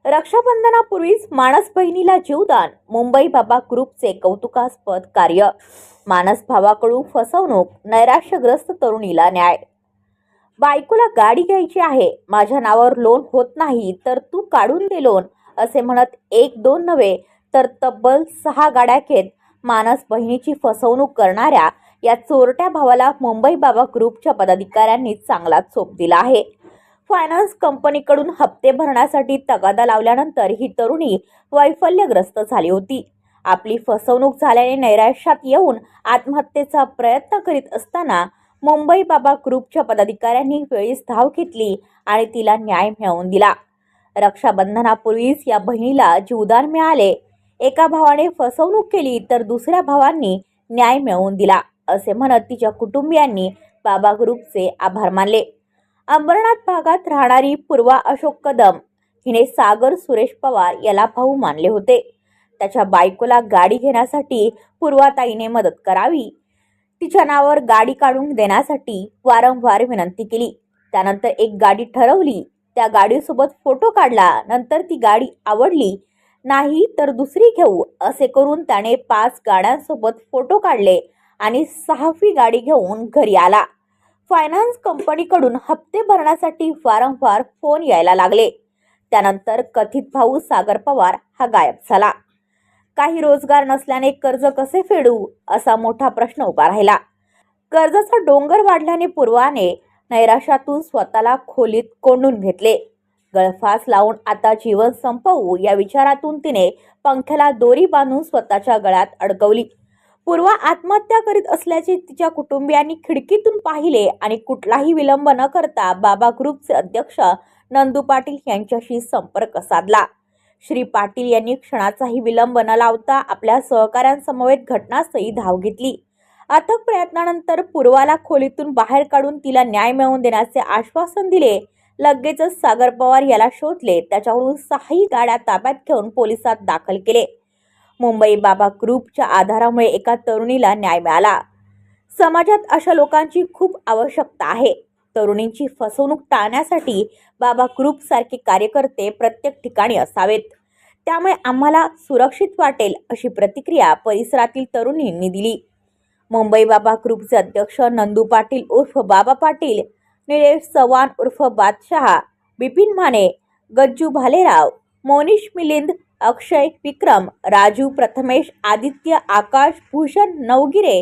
रक्षाबंधनापूर्वीच मानस बहिणीला जीवदान, मुंबई बाबा ग्रुपचे कौतुकास्पद कार्य. मानस भावाकडून फसवणूक, नैराश्यग्रस्त तरुणीला न्याय. बायकोला गाडी घ्यायची आहे, माझ्या नावावर लोन होत नाही तर तू काढून दे लोन, असे म्हणत एक दोन नव्हे तर तब्बल 6 गाड्या घेत मानस बहिणीची फसवणूक करणाऱ्या या चोरट्या भावाला मुंबई बाबा ग्रुपच्या पदाधिकाऱ्यांनी चांगला चोप दिला आहे. फायनान्स कंपनीकडून हप्ते भरण्यासाठी तगादा लावल्यानंतर ही तरुणी वैफल्यग्रस्त झाली होती. आपली फसवणूक झाल्याने नैराश्यात येऊन आत्महत्येचा प्रयत्न करीत असताना मुंबई बाबा ग्रुपच्या पदाधिकाऱ्यांनी वेळीच धाव घेतली आणि तिला न्याय मिळवून दिला. रक्षाबंधनापूर्वीच या बहिणीला जीवदान मिळाले. एका भावाने फसवणूक केली तर दुसऱ्या भावांनी न्याय मिळवून दिला, असे म्हणत तिच्या कुटुंबियांनी बाबा ग्रुपचे आभार मानले. अंबरनाथ भागात राहणारी पूर्वा अशोक कदम हिने सागर सुरेश पवार याला भाऊ मानले होते. त्याच्या बायकोला गाडी घेण्यासाठी पूर्वाताईने मदत करावी, तिच्या नावावर गाडी काढून देण्यासाठी वारंवार विनंती केली. त्यानंतर एक गाडी ठरवली, त्या गाडीसोबत फोटो काढला. नंतर ती गाडी आवडली नाही तर दुसरी घेऊ असे करून त्याने 5 गाड्यांसोबत फोटो काढले आणि 6वी गाडी घेऊन घरी आला. फायनान्स कंपनीकडून हप्ते भरण्यासाठी वारंवार फोन यायला लागले. त्यानंतर कथित भाऊ सागर पवार हा गायब झाला. काही रोजगार नसल्याने कर्ज कसे फेडू असा मोठा प्रश्न उभा राहिला. कर्जाचा डोंगर वाढल्याने पूर्वाने नैराश्यातून स्वतःला खोलीत कोंडून घेतले. गळफास लावून आता जीवन संपवू या विचारातून तिने पंख्याला दोरी बांधून स्वतःच्या गळ्यात अडकवली. पूर्वा आत्महत्या करीत असल्याचे तिच्या कुटुंबियांनी खिडकीतून पाहिले आणि कुठलाही विलंब न करता बाबा ग्रुपचे अध्यक्ष नंदू पाटील यांच्याशी संपर्क साधला. श्री पाटील यांनी क्षणाचाही विलंब न लावता आपल्या सहकाऱ्यांसमवेत घटनास्थळी धाव घेतली. अथक प्रयत्नानंतर पूर्वाला खोलीतून बाहेर काढून तिला न्याय मिळवून देण्याचे आश्वासन दिले. लगेचच सागर पवार याला शोधले. त्याच्याकडून 6 गाड्या ताब्यात घेऊन पोलिसात दाखल केले. मुंबई बाबा ग्रुपच्या आधारामुळे एका तरुणीला न्याय मिळाला. समाजात अशा लोकांची खूप आवश्यकता आहे. तरुणींची फसवणूक टाळण्यासाठी बाबा ग्रुप सारखे कार्यकर्ते प्रत्येक ठिकाणी असावेत. त्यामुळे आम्हाला सुरक्षित वाटेल, अशी प्रतिक्रिया परिसरातील तरुणींनी दिली. मुंबई बाबा ग्रुपचे अध्यक्ष नंदू पाटील उर्फ बाबा पाटील, निलेश चव्हाण उर्फ बादशहा, बिपिन माने, गज्जू भालेराव, मोनिश मिलिंद, अक्षय विक्रम, राजू प्रथमेश, आदित्य आकाश, भूषण नवगिरे,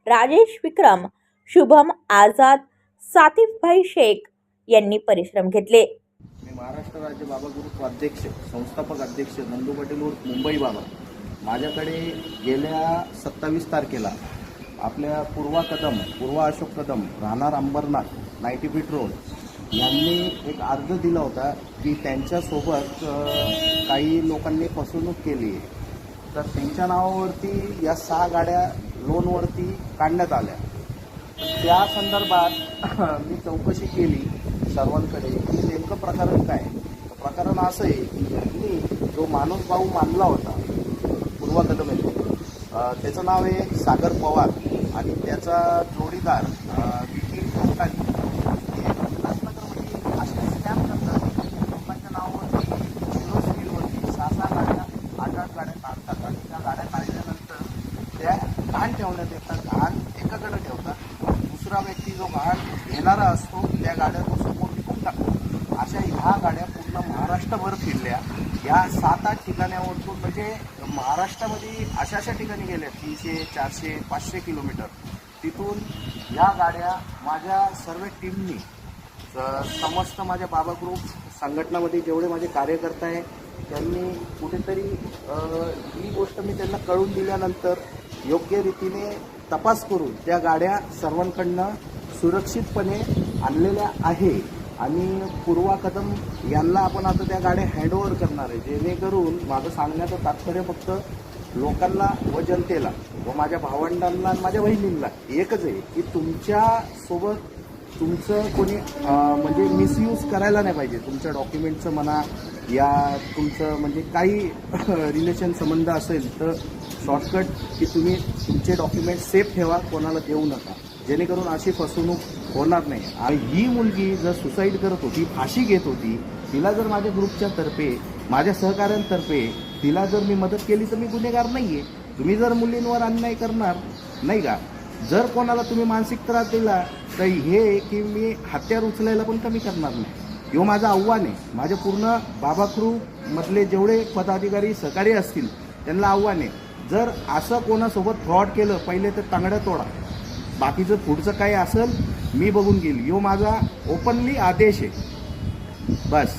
राजेश विक्रम, शुभम आझाद, सातिफभाई शेख यांनी परिश्रम घेतले. मी महाराष्ट्र राज्य बाबा ग्रुप अध्यक्ष, संस्थापक अध्यक्ष नंदू पाटील उर्फ मुंबई बाबा. माझ्याकडे गेल्या 27 तारखेला आपल्या पूर्वा अशोक कदम राहणार अंबरनाथ 90 फीट रोड यांनी एक अर्ज दिला होता की त्यांच्यासोबत काही लोकांनी फसवणूक केली आहे, तर त्यांच्या नावावरती या 6 गाड्या लोनवरती काढण्यात आल्या. त्या संदर्भात मी चौकशी केली सर्वांकडे की नेमकं प्रकरण काय. प्रकरण असं आहे की यांनी जो माणूस भाऊ मानला होता पूर्वा कदम यांनी, त्याचं नाव आहे सागर पवार आणि त्याचा जोडीदार विकीन कोटाली. अशा स्कॅम करतात लोकांच्या नावावरती 0 स्पीडवरती 6 गाड्या 8 गाड्या काढतात आणि त्या गाड्या काढल्यानंतर त्या घाण ठेवण्यात येतात. घाण एकाकडे ठेवतात, दुसरा व्यक्ती जो घाण घेणारा असतो त्या गाड्या तो समोर विकून टाकतो. अशा ह्या गाड्या पूर्ण महाराष्ट्रभर फिरल्या. या 7-8 ठिकाणावरतून, म्हणजे महाराष्ट्रामध्ये अशा ठिकाणी गेल्या 300, 400, 500 किलोमीटर. तिथून या गाड्या माझ्या सर्व टीमनी, समस्त माझ्या बाबा ग्रुप संघटनामध्ये जेवढे माझे कार्यकर्ते आहे त्यांनी कुठेतरी ही गोष्ट मी त्यांना कळून दिल्यानंतर योग्य रीतीने तपास करून त्या गाड्या सर्वांकडनं सुरक्षितपणे आणलेल्या आहे. आणि पूर्वा कदम यांना आपण आता त्या गाड्या हँडओव्हर करणार आहे, जेणेकरून माझं सांगण्याचं तात्पर्य फक्त लोकांना व जनतेला व माझ्या भावंडांना आणि माझ्या बहिणींना एकच आहे की तुमच्यासोबत तुमचं कोणी म्हणजे मिसयूज करायला नाही पाहिजे. तुमच्या डॉक्युमेंटचं म्हणा या तुमचं म्हणजे काही रिलेशन संबंध असेल तर शॉर्टकट की तुम्ही तुमचे डॉक्युमेंट सेफ ठेवा, कोणाला देऊ नका, जेणेकरून अशी फसवणूक होणार नाही. आणि ही मुलगी जर सुसाईड करत होती, फाशी घेत होती, तिला जर माझ्या ग्रुपच्या तर्फे, माझ्या सहकाऱ्यांतर्फे तिला जर मी मदत केली तर मी गुन्हेगार नाही आहे. तुम्ही जर मुलींवर अन्याय करणार नाही का, जर कोणाला तुम्ही मानसिक त्रास दिला तर हे की मी हत्यार उचलायला पण कमी करणार नाही. ह्यो माझं आव्हान आहे. माझ्या पूर्ण बाबा ग्रुपमधले जेवढे पदाधिकारी सहकारी असतील त्यांना आव्हान आहे, जर असं कोणासोबत फ्रॉड केलं पहिले तर तांगड्या तोडा. बाकीचं पुढचं काय असेल मी बघून घेईल. ह्यो माझा ओपनली आदेश आहे बस.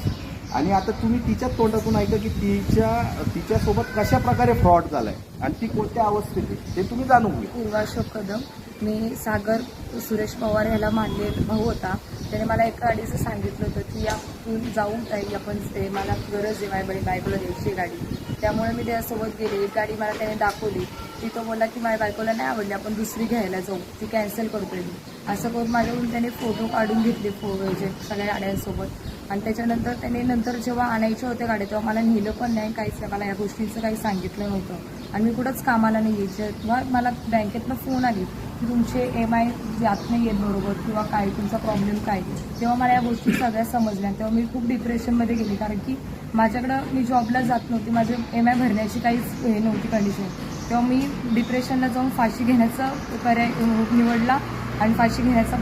आणि आता तुम्ही तिच्याच तोंडातून ऐका की तिच्यासोबत कशा प्रकारे फ्रॉड झालाय आणि ती कोणत्या अवस्थेत आहे ते तुम्ही जाणून घ्या. पूर्वा अशोक कदम. मी सागर सुरेश पवार ह्याला मानले भाऊ होता. त्याने मला एका गाडीचं सांगितलं होतं की आपण जाऊन ताई आपण ते मला गरज आहे माझ्या बायकोला द्यायची गाडी. त्यामुळे मी त्याच्यासोबत गेले. एक गाडी मला त्याने दाखवली. ती तो बोलला की माझ्या बायकोला नाही आवडली, आपण दुसरी घ्यायला जाऊ, ती कॅन्सल करतोय मी. असं करून माझ्याकडून त्याने फोटो काढून घेतले सगळ्या गाड्यांसोबत. आणि त्याच्यानंतर त्याने नंतर जेव्हा आणायच्या होत्या गाड्या तेव्हा मला नेलं पण नाही, काहीच नाही. मला या गोष्टींचं काही सांगितलं नव्हतं आणि मी कुठंच कामाला नाही यायचं. तेव्हा मला बँकेतनं फोन आली की तुमचे EMI जात नाही येत बरोबर किंवा काय तुमचा प्रॉब्लेम काय. तेव्हा मला या गोष्टी सगळ्या समजल्या. तेव्हा मी खूप डिप्रेशनमध्ये गेली, कारण की माझ्याकडं मी जॉबला जात नव्हती, माझे EMI भरण्याची काहीच हे नव्हती कंडिशन. तेव्हा मी डिप्रेशनला जाऊन फाशी घेण्याचा पर्याय निवडला आणि फाशी घेण्याचा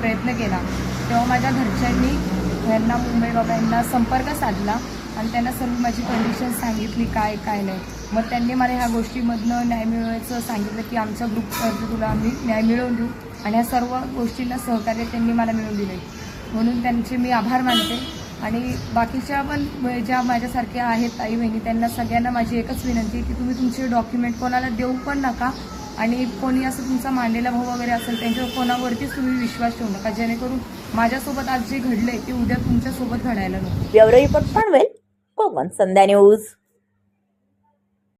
प्रयत्न केला. तेव्हा माझ्या घरच्यांनी यांना मुंबई बाबा यांना संपर्क साधला आणि त्यांना सर्व माझी कंडिशन सांगितली काय नाही. मग त्यांनी मला ह्या गोष्टीमधनं न्याय मिळवायचं सांगितलं की आमच्या ग्रुपवरती तुला आम्ही न्याय मिळवून देऊ. आणि ह्या सर्व गोष्टींना सहकार्य त्यांनी मला मिळवून दिले, म्हणून त्यांचे मी आभार मानते. आणि बाकीच्या पण ज्या माझ्यासारख्या आहेत ताई बहिणी त्यांना सगळ्यांना माझी एकच विनंती की तुम्ही तुमचे डॉक्युमेंट कोणाला देऊ पण नका. आणि कोणी असं तुमचा मांडलेला भाऊ वगैरे असेल त्यांच्यावर कोणावरतीच तुम्ही विश्वास ठेवू नका, जेणेकरून माझ्यासोबत आज जे घडलंय ते उद्या तुमच्यासोबत घडायला नको. ब्युरो रिपोर्ट पनवेल, कोकण संध्या न्यूज.